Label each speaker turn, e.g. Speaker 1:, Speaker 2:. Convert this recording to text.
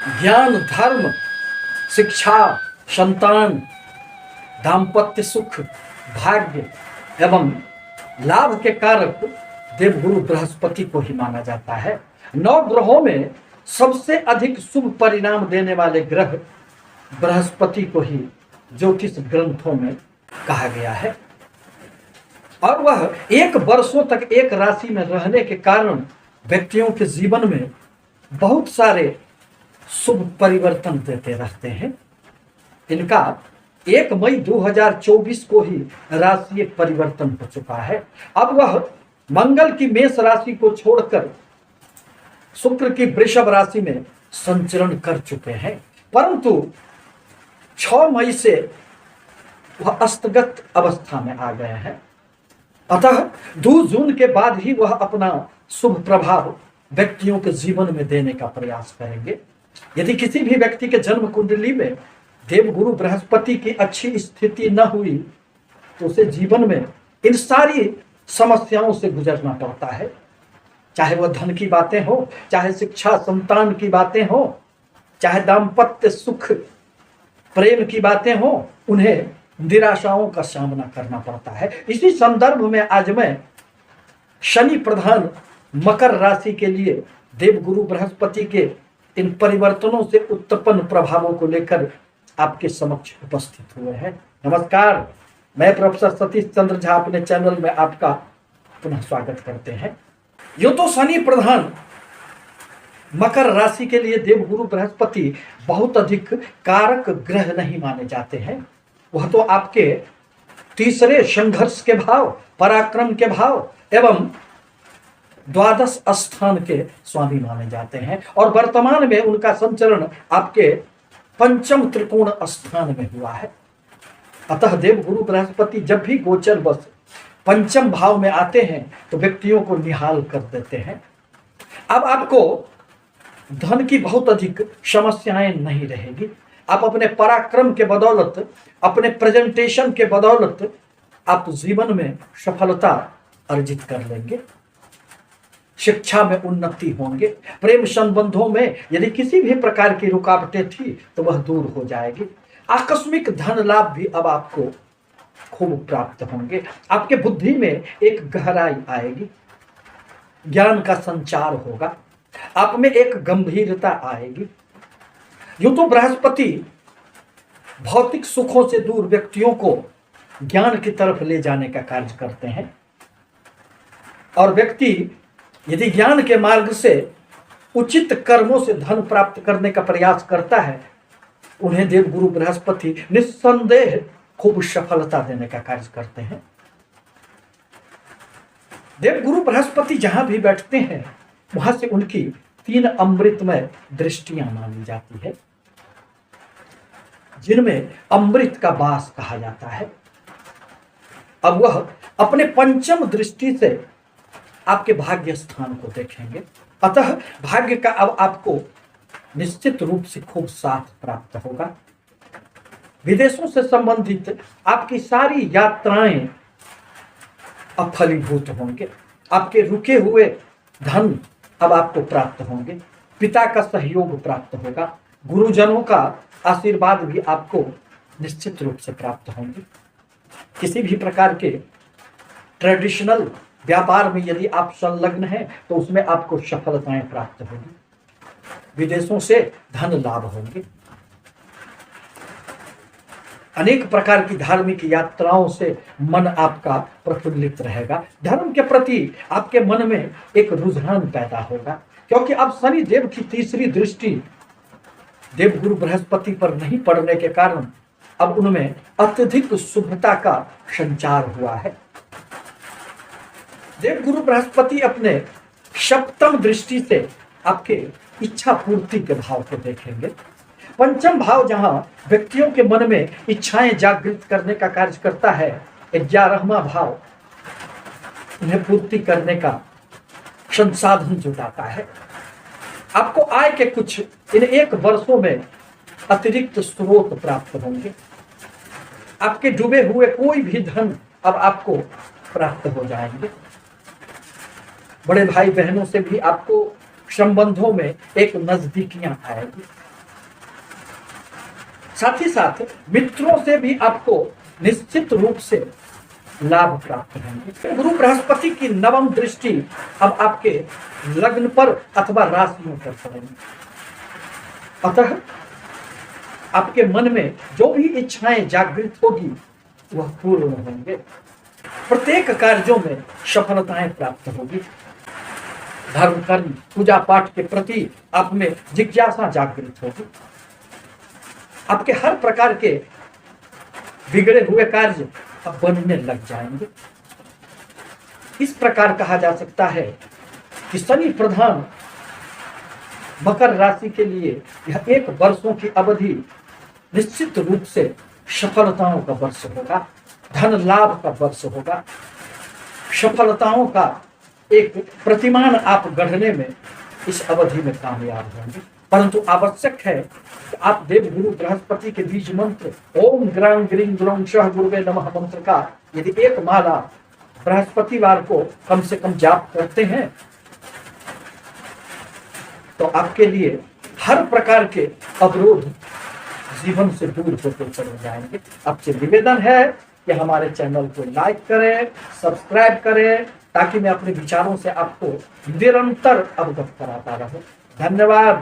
Speaker 1: ज्ञान, धर्म, शिक्षा, संतान, दाम्पत्य सुख, भाग्य एवं लाभ के कारक देवगुरु बृहस्पति को ही माना जाता है। 9 ग्रहों में सबसे अधिक शुभ परिणाम देने वाले ग्रह बृहस्पति को ही ज्योतिष ग्रंथों में कहा गया है और वह 1 वर्षों तक एक राशि में रहने के कारण व्यक्तियों के जीवन में बहुत सारे शुभ परिवर्तन देते रहते हैं। इनका 1 मई 2024 को ही राशि परिवर्तन हो चुका है। अब वह मंगल की मेष राशि को छोड़कर शुक्र की वृषभ राशि में संचरण कर चुके हैं, परंतु 6 मई से वह अस्तगत अवस्था में आ गए हैं। अतः 2 जून के बाद ही वह अपना शुभ प्रभाव व्यक्तियों के जीवन में देने का प्रयास करेंगे। यदि किसी भी व्यक्ति के जन्म कुंडली में देवगुरु बृहस्पति की अच्छी स्थिति न हुई तो उसे जीवन में इन सारी समस्याओं से गुजरना पड़ता है। चाहे वह धन की बातें हो, चाहे शिक्षा संतान की बातें हो, चाहे दाम्पत्य सुख प्रेम की बातें हो, उन्हें निराशाओं का सामना करना पड़ता है। इसी संदर्भ में आज मैं शनि प्रधान मकर राशि के लिए देवगुरु बृहस्पति के इन परिवर्तनों से उत्पन्न प्रभावों को लेकर आपके समक्ष उपस्थित हुए हैं। नमस्कार, मैं प्रोफेसर सतीश चंद्र झा अपने चैनल में आपका पुनः स्वागत करते हैं। यूं तो शनि प्रधान मकर राशि के लिए देवगुरु बृहस्पति बहुत अधिक कारक ग्रह नहीं माने जाते हैं। वह तो आपके तीसरे संघर्ष के भाव, पराक्रम के भाव एवं द्वादश स्थान के स्वामी माने जाते हैं और वर्तमान में उनका संचरण आपके पंचम त्रिकोण स्थान में हुआ है। अतः देवगुरु बृहस्पति जब भी गोचर बस पंचम भाव में आते हैं तो व्यक्तियों को निहाल कर देते हैं। अब आपको धन की बहुत अधिक समस्याएं नहीं रहेगी। आप अपने पराक्रम के बदौलत, अपने प्रेजेंटेशन के बदौलत आप जीवन में सफलता अर्जित कर लेंगे। शिक्षा में उन्नति होंगे। प्रेम संबंधों में यदि किसी भी प्रकार की रुकावटें थी तो वह दूर हो जाएगी। आकस्मिक धन लाभ भी अब आपको खूब प्राप्त होंगे। आपके बुद्धि में एक गहराई आएगी, ज्ञान का संचार होगा, आप में एक गंभीरता आएगी। यूं तो बृहस्पति भौतिक सुखों से दूर व्यक्तियों को ज्ञान की तरफ ले जाने का कार्य करते हैं और व्यक्ति यदि ज्ञान के मार्ग से उचित कर्मों से धन प्राप्त करने का प्रयास करता है, उन्हें देवगुरु बृहस्पति निस्संदेह खूब सफलता देने का कार्य करते हैं। देवगुरु बृहस्पति जहां भी बैठते हैं वहां से उनकी 3 अमृतमय दृष्टियां मानी जाती है, जिनमें अमृत का वास कहा जाता है। अब वह अपने पंचम दृष्टि से आपके भाग्य स्थान को देखेंगे। अतः भाग्य का अब आपको निश्चित रूप से खूब साथ प्राप्त होगा। विदेशों से संबंधित आपकी सारी यात्राएं अब फलीभूत होंगे। आपके रुके हुए धन अब आपको प्राप्त होंगे। पिता का सहयोग प्राप्त होगा। गुरुजनों का आशीर्वाद भी आपको निश्चित रूप से प्राप्त होंगे। किसी भी प्रकार के ट्रेडिशनल व्यापार में यदि आप संलग्न हैं तो उसमें आपको सफलताएं प्राप्त होगी। विदेशों से धन लाभ होंगे। अनेक प्रकार की धार्मिक यात्राओं से मन आपका प्रफुल्लित रहेगा। धर्म के प्रति आपके मन में एक रुझान पैदा होगा, क्योंकि अब शनि देव की तीसरी दृष्टि देवगुरु बृहस्पति पर नहीं पड़ने के कारण अब उनमें अत्यधिक शुभता का संचार हुआ है। देवगुरु बृहस्पति अपने सप्तम दृष्टि से आपके इच्छा पूर्ति के भाव को देखेंगे। पंचम भाव जहां व्यक्तियों के मन में इच्छाएं जागृत करने का कार्य करता है, 11वां भाव उन्हें पूर्ति करने का संसाधन जुटाता है। आपको आय के कुछ इन 1 वर्षों में अतिरिक्त स्रोत प्राप्त होंगे। आपके डूबे हुए कोई भी धन अब आपको प्राप्त हो जाएंगे। बड़े भाई बहनों से भी आपको संबंधों में एक नजदीकियां आएगी। साथ ही साथ मित्रों से भी आपको निश्चित रूप से लाभ प्राप्त होंगे। गुरु बृहस्पति की नवम दृष्टि अब आपके लग्न पर अथवा राशियों पर पड़ेगी। अतः आपके मन में जो भी इच्छाएं जागृत होगी वह पूर्ण होंगे। प्रत्येक कार्यों में सफलताएं प्राप्त होगी। धर्म कर्म पूजा पाठ के प्रति आप में जिज्ञासा जागृत होगी। आपके हर प्रकार के बिगड़े हुए कार्य अब बनने लग जाएंगे। इस प्रकार कहा जा सकता है कि शनि प्रधान मकर राशि के लिए यह 1 वर्षों की अवधि निश्चित रूप से सफलताओं का वर्ष होगा, धन लाभ का वर्ष होगा। सफलताओं का एक प्रतिमान आप गढ़ने में इस अवधि में कामयाब होंगे। परंतु आवश्यक है कि आप देवगुरु बृहस्पति के बीज मंत्र ओम ग्रां ग्रीं ग्रौं शः गुरुवे नमः मंत्र का यदि 1 माला बृहस्पतिवार को कम से कम जाप करते हैं तो आपके लिए हर प्रकार के अवरोध जीवन से दूर होते चले जाएंगे। आपसे निवेदन है कि हमारे चैनल को लाइक करें, सब्सक्राइब करें, ताकि मैं अपने विचारों से आपको निरंतर अवगत कराता रहूं। धन्यवाद।